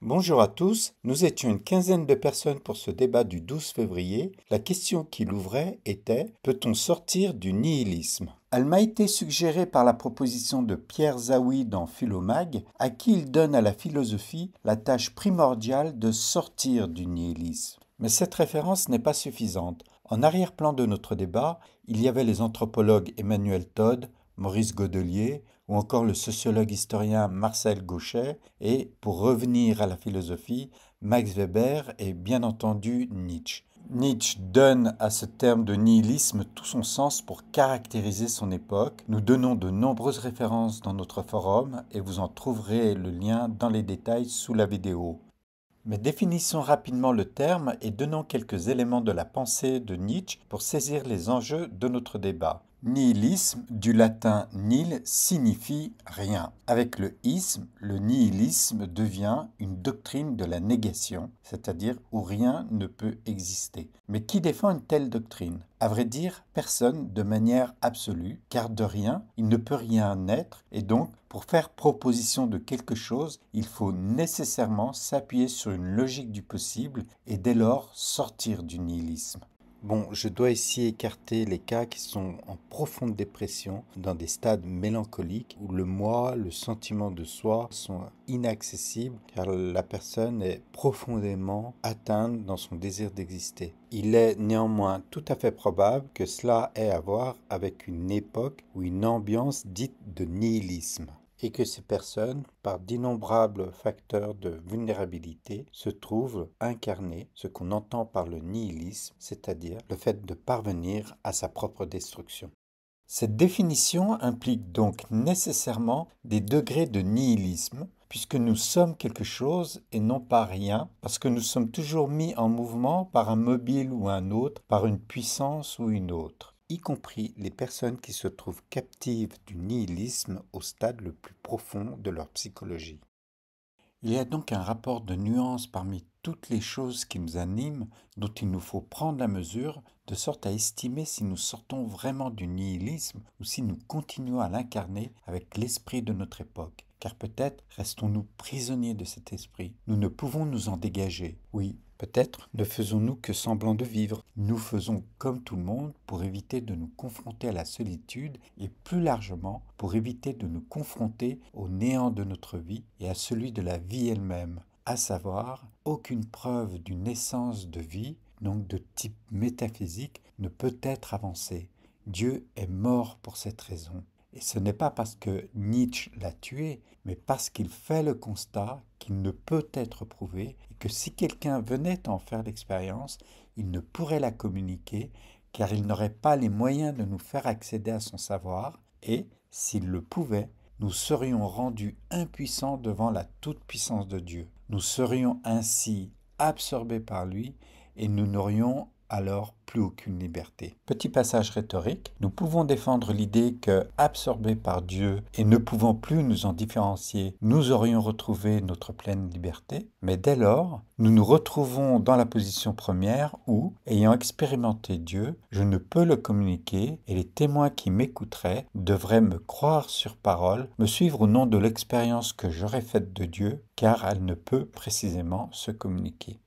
Bonjour à tous, nous étions une quinzaine de personnes pour ce débat du 12 février. La question qui l'ouvrait était « Peut-on sortir du nihilisme ?» Elle m'a été suggérée par la proposition de Pierre Zaoui dans Philomag, à qui il donne à la philosophie la tâche primordiale de sortir du nihilisme. Mais cette référence n'est pas suffisante. En arrière-plan de notre débat, il y avait les anthropologues Emmanuel Todd, Maurice Godelier, ou encore le sociologue historien Marcel Gauchet, et, pour revenir à la philosophie, Max Weber et bien entendu Nietzsche. Nietzsche donne à ce terme de nihilisme tout son sens pour caractériser son époque. Nous donnons de nombreuses références dans notre forum et vous en trouverez le lien dans les détails sous la vidéo. Mais définissons rapidement le terme et donnons quelques éléments de la pensée de Nietzsche pour saisir les enjeux de notre débat. Nihilisme, du latin nihil, signifie rien. Avec le isme, le nihilisme devient une doctrine de la négation, c'est-à-dire où rien ne peut exister. Mais qui défend une telle doctrine? À vrai dire, personne de manière absolue, car de rien, il ne peut rien naître, et donc, pour faire proposition de quelque chose, il faut nécessairement s'appuyer sur une logique du possible et dès lors sortir du nihilisme. Bon, je dois ici écarter les cas qui sont en profonde dépression, dans des stades mélancoliques, où le moi, le sentiment de soi sont inaccessibles, car la personne est profondément atteinte dans son désir d'exister. Il est néanmoins tout à fait probable que cela ait à voir avec une époque ou une ambiance dite de nihilisme, et que ces personnes, par d'innombrables facteurs de vulnérabilité, se trouvent incarner ce qu'on entend par le nihilisme, c'est-à-dire le fait de parvenir à sa propre destruction. Cette définition implique donc nécessairement des degrés de nihilisme, puisque nous sommes quelque chose et non pas rien, parce que nous sommes toujours mis en mouvement par un mobile ou un autre, par une puissance ou une autre, y compris les personnes qui se trouvent captives du nihilisme au stade le plus profond de leur psychologie. Il y a donc un rapport de nuance parmi toutes les choses qui nous animent, dont il nous faut prendre la mesure, de sorte à estimer si nous sortons vraiment du nihilisme ou si nous continuons à l'incarner avec l'esprit de notre époque. Car peut-être restons-nous prisonniers de cet esprit. Nous ne pouvons nous en dégager. Oui, peut-être ne faisons-nous que semblant de vivre. Nous faisons comme tout le monde pour éviter de nous confronter à la solitude et plus largement pour éviter de nous confronter au néant de notre vie et à celui de la vie elle-même, à savoir aucune preuve d'une essence de vie, donc de type métaphysique, ne peut être avancée. Dieu est mort pour cette raison. Et ce n'est pas parce que Nietzsche l'a tué, mais parce qu'il fait le constat qu'il ne peut être prouvé et que si quelqu'un venait à en faire l'expérience, il ne pourrait la communiquer car il n'aurait pas les moyens de nous faire accéder à son savoir et, s'il le pouvait, nous serions rendus impuissants devant la toute-puissance de Dieu. Nous serions ainsi absorbés par lui et nous n'aurions alors plus aucune liberté. Petit passage rhétorique, nous pouvons défendre l'idée que, absorbés par Dieu et ne pouvant plus nous en différencier, nous aurions retrouvé notre pleine liberté, mais dès lors, nous nous retrouvons dans la position première où, ayant expérimenté Dieu, je ne peux le communiquer et les témoins qui m'écouteraient devraient me croire sur parole, me suivre au nom de l'expérience que j'aurais faite de Dieu, car elle ne peut précisément se communiquer.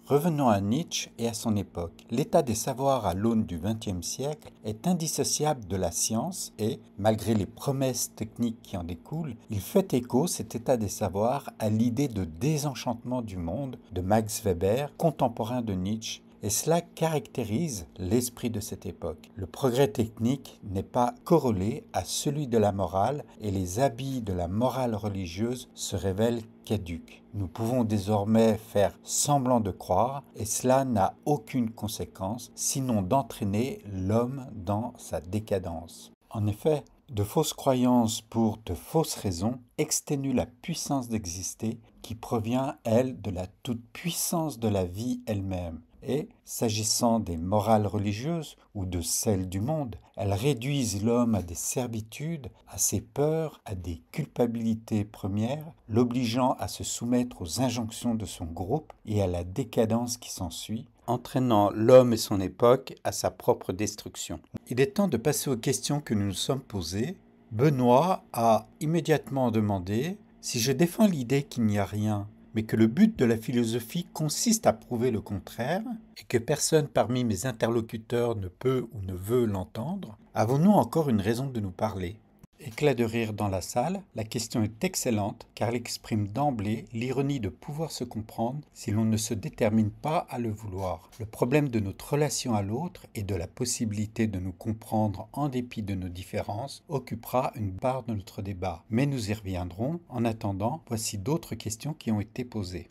Revenons à Nietzsche et à son époque. L'état des savoirs à l'aune du XXe siècle est indissociable de la science et, malgré les promesses techniques qui en découlent, il fait écho, cet état des savoirs, à l'idée de désenchantement du monde de Max Weber, contemporain de Nietzsche, et cela caractérise l'esprit de cette époque. Le progrès technique n'est pas corrélé à celui de la morale et les habits de la morale religieuse se révèlent caducs. Nous pouvons désormais faire semblant de croire et cela n'a aucune conséquence sinon d'entraîner l'homme dans sa décadence. En effet, de fausses croyances pour de fausses raisons exténuent la puissance d'exister qui provient, elle, de la toute-puissance de la vie elle-même. Et, s'agissant des morales religieuses ou de celles du monde, elles réduisent l'homme à des servitudes, à ses peurs, à des culpabilités premières, l'obligeant à se soumettre aux injonctions de son groupe et à la décadence qui s'ensuit, entraînant l'homme et son époque à sa propre destruction. Il est temps de passer aux questions que nous nous sommes posées. Benoît a immédiatement demandé « Si je défends l'idée qu'il n'y a rien, mais mais que le but de la philosophie consiste à prouver le contraire, et que personne parmi mes interlocuteurs ne peut ou ne veut l'entendre, avons-nous encore une raison de nous parler ? Éclat de rire dans la salle, la question est excellente car elle exprime d'emblée l'ironie de pouvoir se comprendre si l'on ne se détermine pas à le vouloir. Le problème de notre relation à l'autre et de la possibilité de nous comprendre en dépit de nos différences occupera une part de notre débat. Mais nous y reviendrons. En attendant, voici d'autres questions qui ont été posées.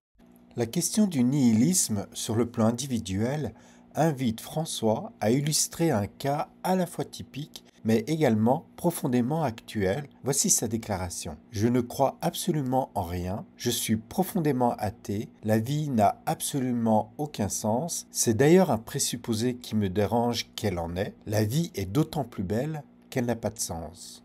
La question du nihilisme sur le plan individuel invite François à illustrer un cas à la fois typique mais également profondément actuel. Voici sa déclaration. Je ne crois absolument en rien, je suis profondément athée, la vie n'a absolument aucun sens, c'est d'ailleurs un présupposé qui me dérange qu'elle en ait, la vie est d'autant plus belle qu'elle n'a pas de sens.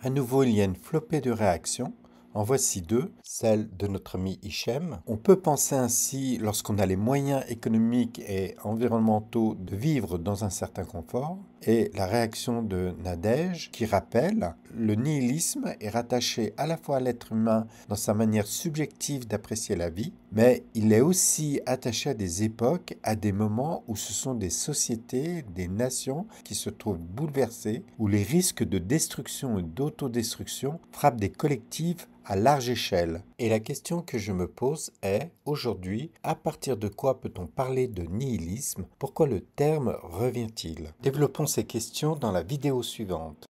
À nouveau, il y a une flopée de réactions. En voici deux, celle de notre ami Hichem. On peut penser ainsi, lorsqu'on a les moyens économiques et environnementaux de vivre dans un certain confort, et la réaction de Nadège qui rappelle le nihilisme est rattaché à la fois à l'être humain dans sa manière subjective d'apprécier la vie, mais il est aussi attaché à des époques, à des moments où ce sont des sociétés, des nations qui se trouvent bouleversées, où les risques de destruction et d'autodestruction frappent des collectifs à large échelle. Et la question que je me pose est, aujourd'hui, à partir de quoi peut-on parler de nihilisme ? Pourquoi le terme revient-il ? Développons ces questions dans la vidéo suivante.